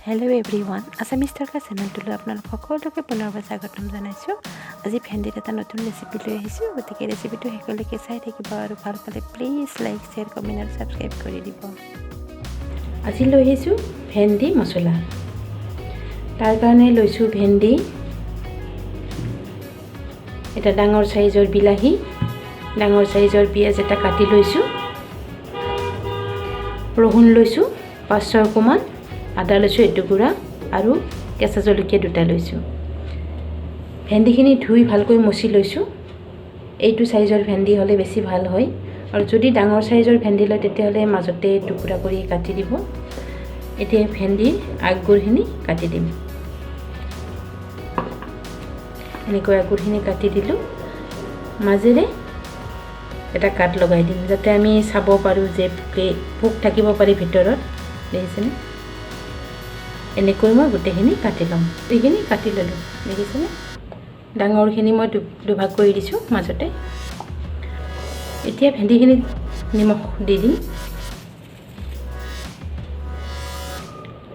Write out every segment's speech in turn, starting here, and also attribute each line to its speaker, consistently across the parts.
Speaker 1: Hello' everyone, Assamese তৰকা চেনেলটোলৈ আপোনালোক সকলোকে পুনৰবাৰ স্বাগতম জনাইছোঁ। আজি ভেন্দিত এটা নতুন ৰেচিপি লৈ আহিছোঁ, গতিকে ৰেচিপিটো শেষলৈকে চাই থাকিব আৰু ভাল পালে প্লিজ লাইক, শ্বেয়াৰ, কমেণ্ট আৰু ছাবস্ক্ৰাইব কৰি দিব। আজি লৈ আহিছোঁ ভেন্দি মছলা। তাৰ কাৰণে লৈছোঁ ভেন্দি, এটা ডাঙৰ চাইজৰ বিলাহী, ডাঙৰ চাইজৰ পিঁয়াজ এটা কাটি লৈছোঁ, ৰহুন লৈছোঁ 5-6 কোমান, আদা লৈছোঁ এটুকুৰা আৰু কেঁচা জলকীয়া 2টা লৈছোঁ। ভেন্দিখিনি ধুই ভালকৈ মচি লৈছোঁ। এইটো চাইজৰ ভেন্দি হ'লে বেছি ভাল হয়, আৰু যদি ডাঙৰ চাইজৰ ভেন্দি লয় তেতিয়াহ'লে মাজতে টুকুৰা কৰি কাটি দিব। এতিয়া ভেন্দিৰ আগবোৰখিনি কাটি দিম। এনেকৈ আগবোৰখিনি কাটি দিলোঁ, মাজেৰে এটা কাট লগাই দিম যাতে আমি চাব পাৰোঁ যে পোক থাকিব পাৰে ভিতৰত। দেখিছেনে? এনেকৈ মই গোটেইখিনি কাটি ল'ম। এইখিনি কাটি ল'লোঁ, দেখিছেনে? ডাঙৰখিনি মই দুভাগ কৰি দিছোঁ মাজতে। এতিয়া ভেন্দিখিনিত নিমখ দি দিম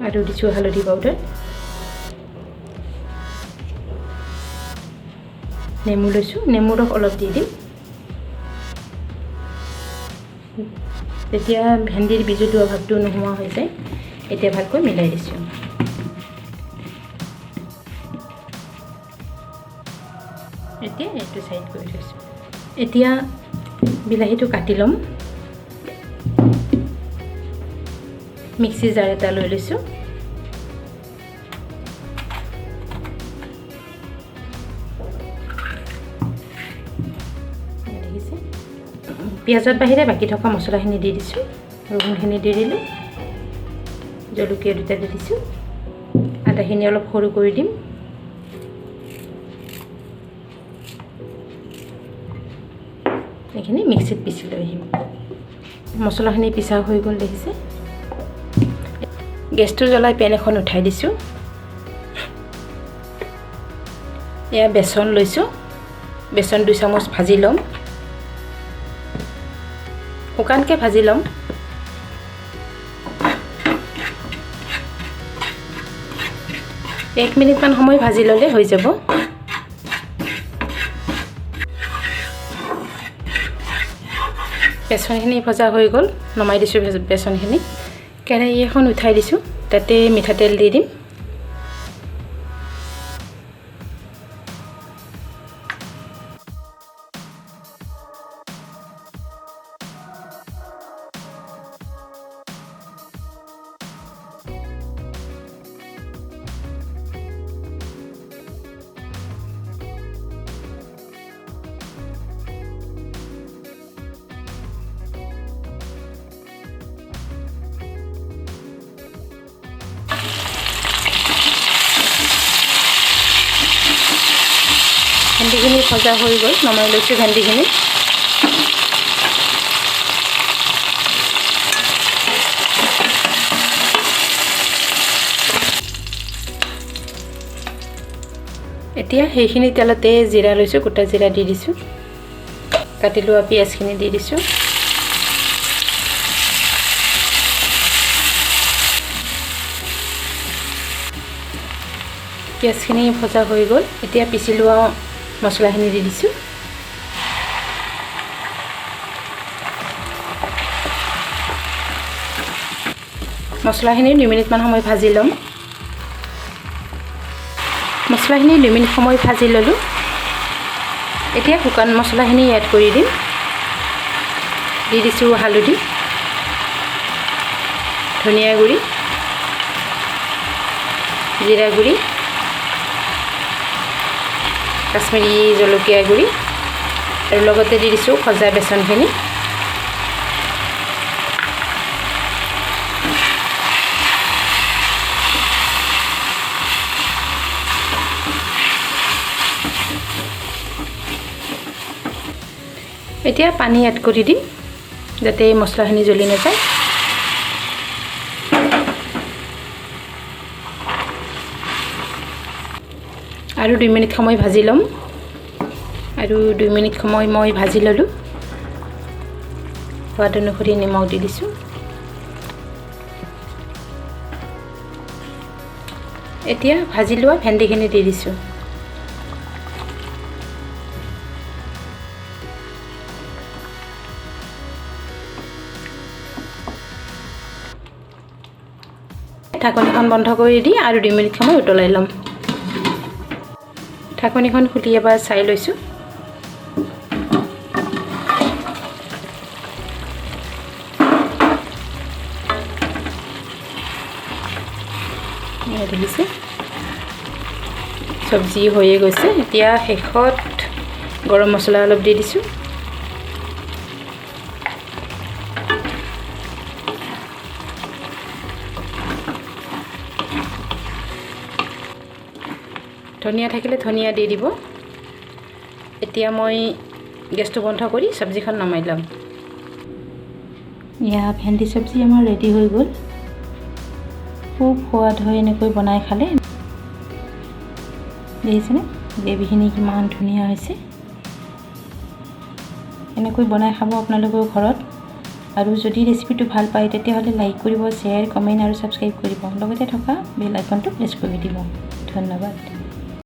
Speaker 1: আৰু দিছোঁ হালধি পাউডাৰ, নেমু লৈছোঁ, নেমু ৰস অলপ দি দিম। তেতিয়া ভেন্দিৰ বিজলুৱা ভাগটো নোহোৱা হৈ যায়। এতিয়া ভালকৈ মিলাই দিছোঁ। এতিয়া এইটো চাইড কৰি থৈছোঁ। এতিয়া বিলাহীটো কাটি ল'ম। মিক্সি জাৰ এটা লৈ লৈছোঁ। দেখিছে? পিঁয়াজৰ বাহিৰে বাকী থকা মছলাখিনি দি দিছোঁ। ৰহুনখিনি দি দিলোঁ, জলকীয়া 2টা দি দিছোঁ, আদাখিনি অলপ সৰু কৰি দিম। এইখিনি মিক্সিত পিচি লৈ আহিম। মছলাখিনি পিচা হৈ গ'ল, দেখিছে? গেছটো জ্বলাই পেন এখন উঠাই দিছোঁ। এয়া বেচন লৈছোঁ, বেচন 2 চামুচ ভাজি ল'ম, শুকানকৈ ভাজি ল'ম। এক মিনিটমান সময় ভাজি ল'লে হৈ যাব। বেচনখিনি ভজা হৈ গ'ল, নমাই দিছোঁ বেচনখিনি। কেৰাহী এখন উঠাই দিছোঁ, তাতে মিঠাতেল দি দিম। ভেন্দিখিনি ভজা হৈ গ'ল, নমাই লৈছোঁ ভেন্দিখিনি। এতিয়া সেইখিনি তেলতে জিৰা লৈছোঁ, গোটা জিৰা দি দিছোঁ, কাটি লোৱা পিঁয়াজখিনি দি দিছোঁ। পিঁয়াজখিনি ভজা হৈ গ'ল, এতিয়া পিচি লোৱা মছলাখিনি দি দিছোঁ। মছলাখিনি 2 মিনিটমান সময় ভাজি ল'ম। মছলাখিনি 2 মিনিট সময় ভাজি ল'লোঁ। এতিয়া শুকান মছলাখিনি এড কৰি দিম। দি দিছোঁ হালধি, ধনিয়া গুড়ি, জিৰা গুড়ি, কাশ্মীৰী জলকীয়া গুড়ি আৰু লগতে দি দিছোঁ ভজা বেচনখিনি। এতিয়া পানী এড কৰি দিম যাতে মছলাখিনি জ্বলি নাযায়। আৰু 2 মিনিট সময় ভাজি ল'ম। আৰু 2 মিনিট সময় মই ভাজি ল'লোঁ। সোৱাদ অনুসৰি নিমখ দি দিছোঁ। এতিয়া ভাজি লোৱা ভেন্দিখিনি দি দিছোঁ। ঢাকনিখন বন্ধ কৰি দি আৰু 2 মিনিট সময় উতলাই ল'ম। ঢাকনিখন খুলি এবাৰ চাই লৈছোঁ। দেখিছে চব্জি হৈয়ে গৈছে। এতিয়া শেষত গৰম মছলা অলপ দি দিছোঁ। ধনিয়া থাকিলে ধনিয়া দি দিব। এতিয়া মই গেছটো বন্ধ কৰি চব্জিখন নমাই ল'ম। এয়া ভেন্দি চব্জি আমাৰ ৰেডি হৈ গ'ল। খুব সোৱাদ হয় এনেকৈ বনাই খালে। দেখিছেনে গ্ৰেভিখিনি কিমান ধুনীয়া হৈছে। এনেকৈ বনাই খাব আপোনালোকৰ ঘৰত। আৰু যদি ৰেচিপিটো ভাল পায় তেতিয়াহ'লে লাইক কৰিব, শ্বেয়াৰ, কমেণ্ট আৰু ছাবস্ক্ৰাইব কৰিব। লগতে থকা বেল আইকনটো প্ৰেছ কৰি দিব। ধন্যবাদ।